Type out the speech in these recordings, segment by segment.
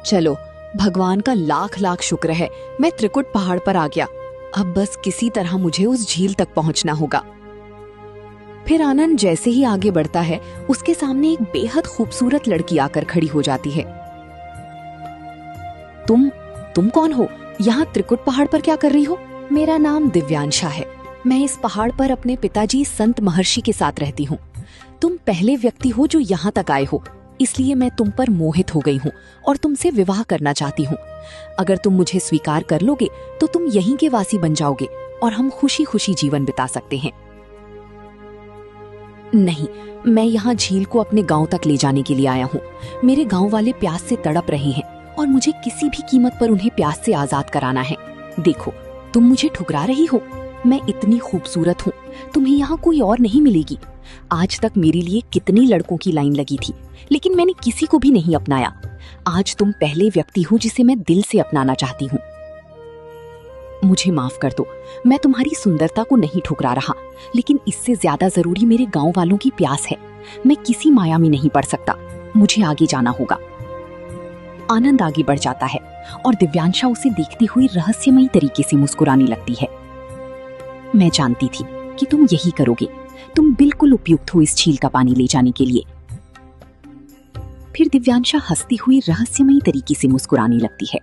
चलो, भगवान का लाख लाख शुक्र है मैं त्रिकुट पहाड़ पर आ गया। अब बस किसी तरह मुझे उस झील तक पहुंचना होगा। फिर आनंद जैसे ही आगे बढ़ता है, उसके सामने एक बेहद खूबसूरत लड़की आकर खड़ी हो जाती है। तुम कौन हो? यहाँ त्रिकुट पहाड़ पर क्या कर रही हो? मेरा नाम दिव्यांशा है। मैं इस पहाड़ पर अपने पिताजी संत महर्षि के साथ रहती हूँ। तुम पहले व्यक्ति हो जो यहाँ तक आए हो, इसलिए मैं तुम पर मोहित हो गई हूँ और तुमसे विवाह करना चाहती हूँ। अगर तुम मुझे स्वीकार कर लोगे तो तुम यहीं के वासी बन जाओगे और हम खुशी खुशी जीवन बिता सकते हैं। नहीं, मैं यहाँ झील को अपने गांव तक ले जाने के लिए आया हूँ। मेरे गांव वाले प्यास से तड़प रहे हैं और मुझे किसी भी कीमत पर उन्हें प्यास से आजाद कराना है। देखो, तुम मुझे ठुकरा रही हो। मैं इतनी खूबसूरत हूँ, तुम्हें यहाँ कोई और नहीं मिलेगी। आज तक मेरे लिए कितने लड़कों की लाइन लगी थी, लेकिन मैंने किसी को भी नहीं अपनाया। आज तुम पहले व्यक्ति हो जिसे मैं दिल से अपनाना चाहती हूँ। मुझे माफ कर दो, मैं तुम्हारी सुंदरता को नहीं ठुकरा रहा, लेकिन इससे ज्यादा जरूरी मेरे गांव वालों की प्यास है। मैं किसी माया में नहीं पड़ सकता, मुझे आगे जाना होगा। आनंद आगे बढ़ जाता है और दिव्यांशा उसे देखती हुई रहस्यमयी तरीके से मुस्कुराने लगती है। मैं जानती थी कि तुम यही करोगे। तुम बिल्कुल उपयुक्त हो इस झील का पानी ले जाने के लिए। फिर दिव्यांशा हंसती हुई रहस्यमयी तरीके से मुस्कुराने लगती है।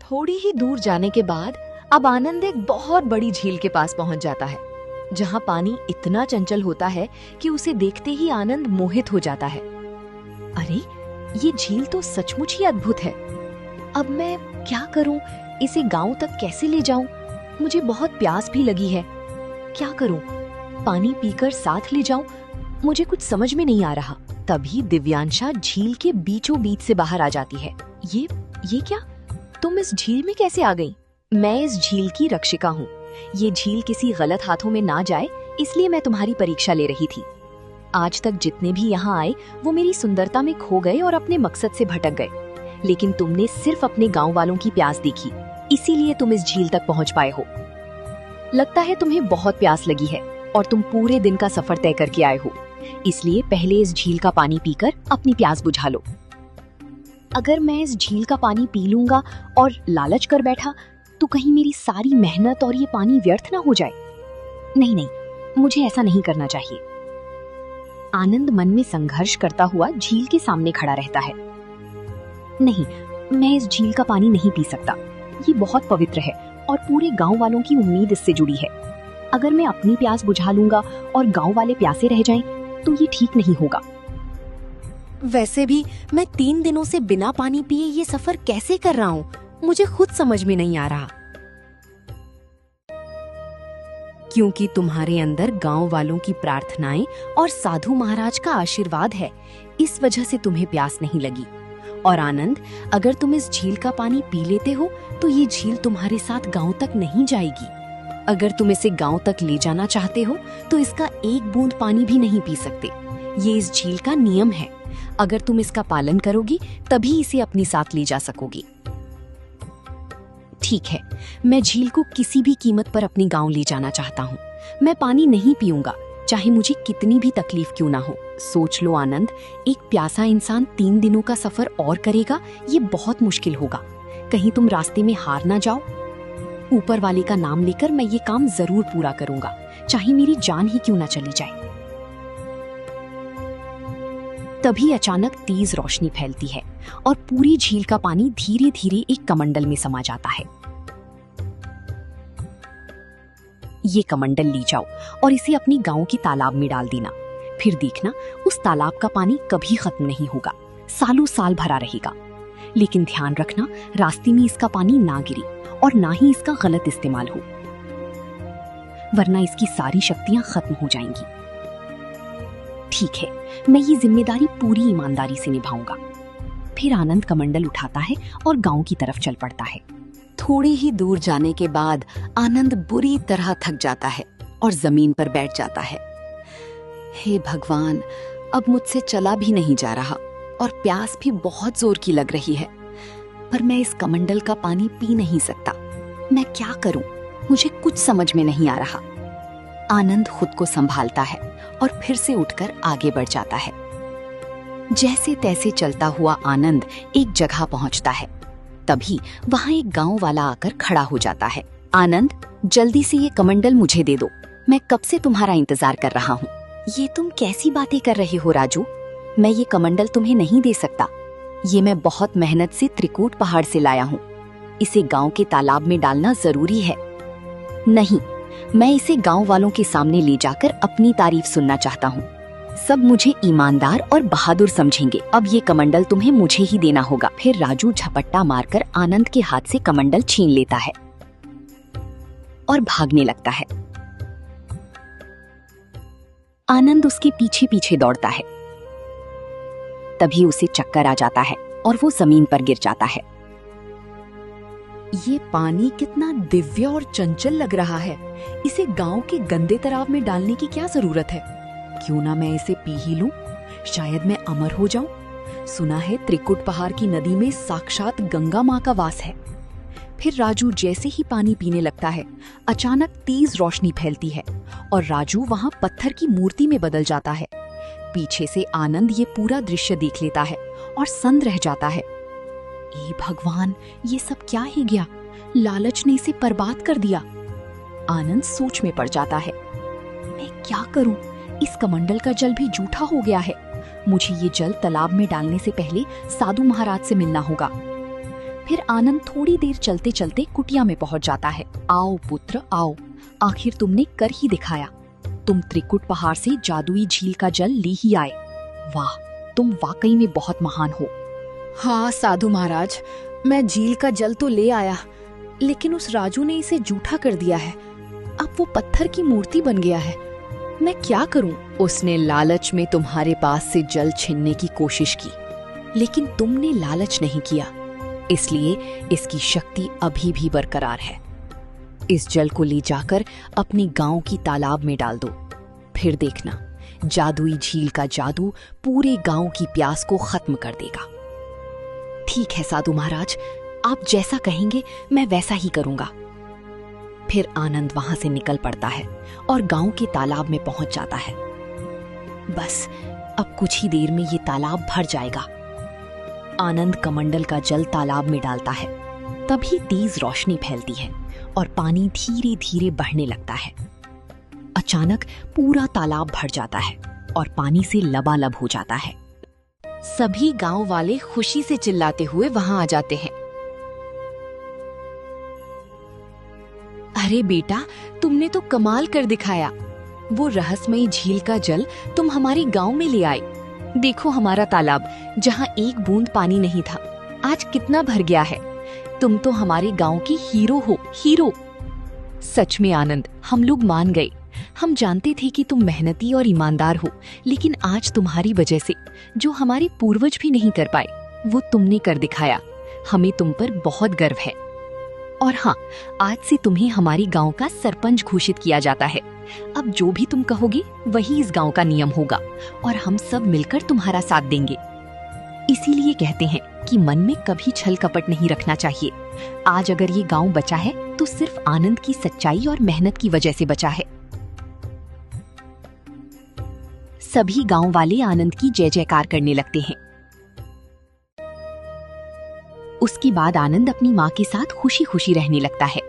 थोड़ी ही दूर जाने के बाद अब आनंद एक बहुत बड़ी झील के पास पहुंच जाता है, जहां पानी इतना चंचल होता है कि उसे देखते ही आनंद मोहित हो जाता है। अरे, ये झील तो सचमुच ही अद्भुत है। अब मैं क्या करूं? इसे गांव तक कैसे ले जाऊं? मुझे बहुत प्यास भी लगी है। क्या करूं? पानी पीकर साथ ले जाऊं? मुझे कुछ समझ में नहीं आ रहा। तभी दिव्यांशा झील के बीचों बीच से बाहर आ जाती है। ये क्या? तुम इस झील में कैसे आ गई? मैं इस झील की रक्षिका हूँ। ये झील किसी गलत हाथों में ना जाए, इसलिए मैं तुम्हारी परीक्षा ले रही थी। आज तक जितने भी यहाँ आए वो मेरी सुंदरता में खो गए और अपने मकसद से भटक गए, लेकिन तुमने सिर्फ अपने गांव वालों की प्यास देखी, इसीलिए तुम इस झील तक पहुँच पाए हो। लगता है तुम्हें बहुत प्यास लगी है और तुम पूरे दिन का सफर तय करके आए हो, इसलिए पहले इस झील का पानी पीकर अपनी प्यास बुझा लो। अगर मैं इस झील का पानी पी लूंगा और लालच कर बैठा तो कहीं मेरी सारी मेहनत और ये पानी व्यर्थ ना हो जाए। नहीं, मुझे ऐसा नहीं करना चाहिए। आनंद मन में संघर्ष करता हुआ झील के सामने खड़ा रहता है। नहीं, मैं इस झील का पानी नहीं पी सकता। ये बहुत पवित्र है और पूरे गांव वालों की उम्मीद इससे जुड़ी है। अगर मैं अपनी प्यास बुझा लूंगा और गांव वाले प्यासे रह जाएं, तो ये ठीक नहीं होगा। वैसे भी मैं 3 दिनों से बिना पानी पिए ये सफर कैसे कर रहा हूँ, मुझे खुद समझ में नहीं आ रहा। क्योंकि तुम्हारे अंदर गांव वालों की प्रार्थनाएं और साधु महाराज का आशीर्वाद है, इस वजह से तुम्हें प्यास नहीं लगी। और आनंद, अगर तुम इस झील का पानी पी लेते हो तो ये झील तुम्हारे साथ गांव तक नहीं जाएगी। अगर तुम इसे गांव तक ले जाना चाहते हो तो इसका एक बूंद पानी भी नहीं पी सकते। ये इस झील का नियम है। अगर तुम इसका पालन करोगी तभी इसे अपने साथ ले जा सकोगी। ठीक है, मैं झील को किसी भी कीमत पर अपने गांव ले जाना चाहता हूँ। मैं पानी नहीं पीऊंगा, चाहे मुझे कितनी भी तकलीफ क्यों ना हो। सोच लो आनंद, एक प्यासा इंसान 3 दिनों का सफर और करेगा, ये बहुत मुश्किल होगा। कहीं तुम रास्ते में हार ना जाओ। ऊपर वाले का नाम लेकर मैं ये काम जरूर पूरा करूंगा, चाहे मेरी जान ही क्यों ना चली जाए। तभी अचानक तेज रोशनी फैलती है और पूरी झील का पानी धीरे धीरे एक कमंडल में समा जाता है। ये कमंडल ले जाओ और इसे अपनी गांव की तालाब में डाल देना। फिर देखना, उस तालाब का पानी कभी खत्म नहीं होगा, सालों साल भरा रहेगा। लेकिन ध्यान रखना, रास्ते में इसका पानी ना गिरे और ना ही इसका गलत इस्तेमाल हो, वरना इसकी सारी शक्तियां खत्म हो जाएंगी। ठीक है, मैं ये जिम्मेदारी पूरी ईमानदारी से निभाऊंगा। फिर आनंद कमंडल उठाता है और गांव की तरफ चल पड़ता है। थोड़ी ही दूर जाने के बाद आनंद बुरी तरह थक जाता है और जमीन पर बैठ जाता है। हे भगवान, अब मुझसे चला भी नहीं जा रहा और प्यास भी बहुत जोर की लग रही है, पर मैं इस कमंडल का पानी पी नहीं सकता। मैं क्या करूं? मुझे कुछ समझ में नहीं आ रहा। आनंद खुद को संभालता है और फिर से उठकर आगे बढ़ जाता है। जैसे तैसे चलता हुआ आनंद एक जगह पहुंचता है। तभी वहाँ एक गांव वाला आकर खड़ा हो जाता है। आनंद, जल्दी से ये कमंडल मुझे दे दो, मैं कब से तुम्हारा इंतजार कर रहा हूँ। ये तुम कैसी बातें कर रहे हो राजू? मैं ये कमंडल तुम्हें नहीं दे सकता। ये मैं बहुत मेहनत से त्रिकूट पहाड़ से लाया हूँ। इसे गांव के तालाब में डालना जरूरी है। नहीं, मैं इसे गांव वालों के सामने ले जाकर अपनी तारीफ सुनना चाहता हूँ। सब मुझे ईमानदार और बहादुर समझेंगे। अब ये कमंडल तुम्हें मुझे ही देना होगा। फिर राजू झपट्टा मारकर आनंद के हाथ से कमंडल छीन लेता है और भागने लगता है। आनंद उसके पीछे पीछे दौड़ता है। तभी उसे चक्कर आ जाता है और वो जमीन पर गिर जाता है। ये पानी कितना दिव्य और चंचल लग रहा है। इसे गांव के गंदे तालाब में डालने की क्या जरूरत है? क्यों ना मैं इसे पी ही लूं? शायद मैं अमर हो जाऊं। सुना है त्रिकुट पहाड़ की नदी में साक्षात गंगा माँ का वास है। फिर राजू जैसे ही पानी पीने लगता है, अचानक तेज रोशनी फैलती है और राजू वहां पत्थर की मूर्ति में बदल जाता है। पीछे से आनंद ये पूरा दृश्य देख लेता है और सन्न रह जाता है। ए भगवान, ये सब क्या ही गया? लालच ने इसे बर्बाद कर दिया। आनंद सोच में पड़ जाता है। मैं क्या करूं? इस कमंडल का जल भी जूठा हो गया है। मुझे ये जल तालाब में डालने से पहले साधु महाराज से मिलना होगा। फिर आनंद थोड़ी देर चलते चलते कुटिया में पहुंच जाता है। आओ पुत्र आओ, आखिर तुमने कर ही दिखाया। तुम त्रिकुट पहाड़ से जादुई झील का जल ले ही आए। वाह, तुम वाकई में बहुत महान हो। हाँ साधु महाराज, मैं झील का जल तो ले आया, लेकिन उस राजू ने इसे जूठा कर दिया है। अब वो पत्थर की मूर्ति बन गया है। मैं क्या करूं? उसने लालच में तुम्हारे पास से जल छीनने की कोशिश की, लेकिन तुमने लालच नहीं किया, इसलिए इसकी शक्ति अभी भी बरकरार है। इस जल को ले जाकर अपने गांव की तालाब में डाल दो। फिर देखना, जादुई झील का जादू पूरे गांव की प्यास को खत्म कर देगा। ठीक है साधु महाराज, आप जैसा कहेंगे मैं वैसा ही करूंगा। फिर आनंद वहां से निकल पड़ता है और गांव के तालाब में पहुंच जाता है। बस अब कुछ ही देर में ये तालाब भर जाएगा। आनंद कमंडल का जल तालाब में डालता है। तभी तेज रोशनी फैलती है और पानी धीरे धीरे बढ़ने लगता है। अचानक पूरा तालाब भर जाता है और पानी से लबालब हो जाता है। सभी गांव वाले खुशी से चिल्लाते हुए वहां आ जाते हैं। अरे बेटा, तुमने तो कमाल कर दिखाया। वो रहस्यमयी झील का जल तुम हमारे गांव में ले आए। देखो हमारा तालाब, जहां एक बूंद पानी नहीं था, आज कितना भर गया है। तुम तो हमारे गांव की हीरो हो, हीरो। सच में आनंद, हम लोग मान गए। हम जानते थे कि तुम मेहनती और ईमानदार हो, लेकिन आज तुम्हारी वजह से जो हमारे पूर्वज भी नहीं कर पाए, वो तुमने कर दिखाया। हमें तुम पर बहुत गर्व है। और हाँ, आज से तुम्हें हमारी गांव का सरपंच घोषित किया जाता है। अब जो भी तुम कहोगे वही इस गांव का नियम होगा और हम सब मिलकर तुम्हारा साथ देंगे। इसीलिए कहते हैं कि मन में कभी छल कपट नहीं रखना चाहिए। आज अगर ये गांव बचा है तो सिर्फ आनंद की सच्चाई और मेहनत की वजह से बचा है। सभी गांव वाले आनंद की जय जयकार करने लगते हैं। उसके बाद आनंद अपनी माँ के साथ खुशी खुशी रहने लगता है।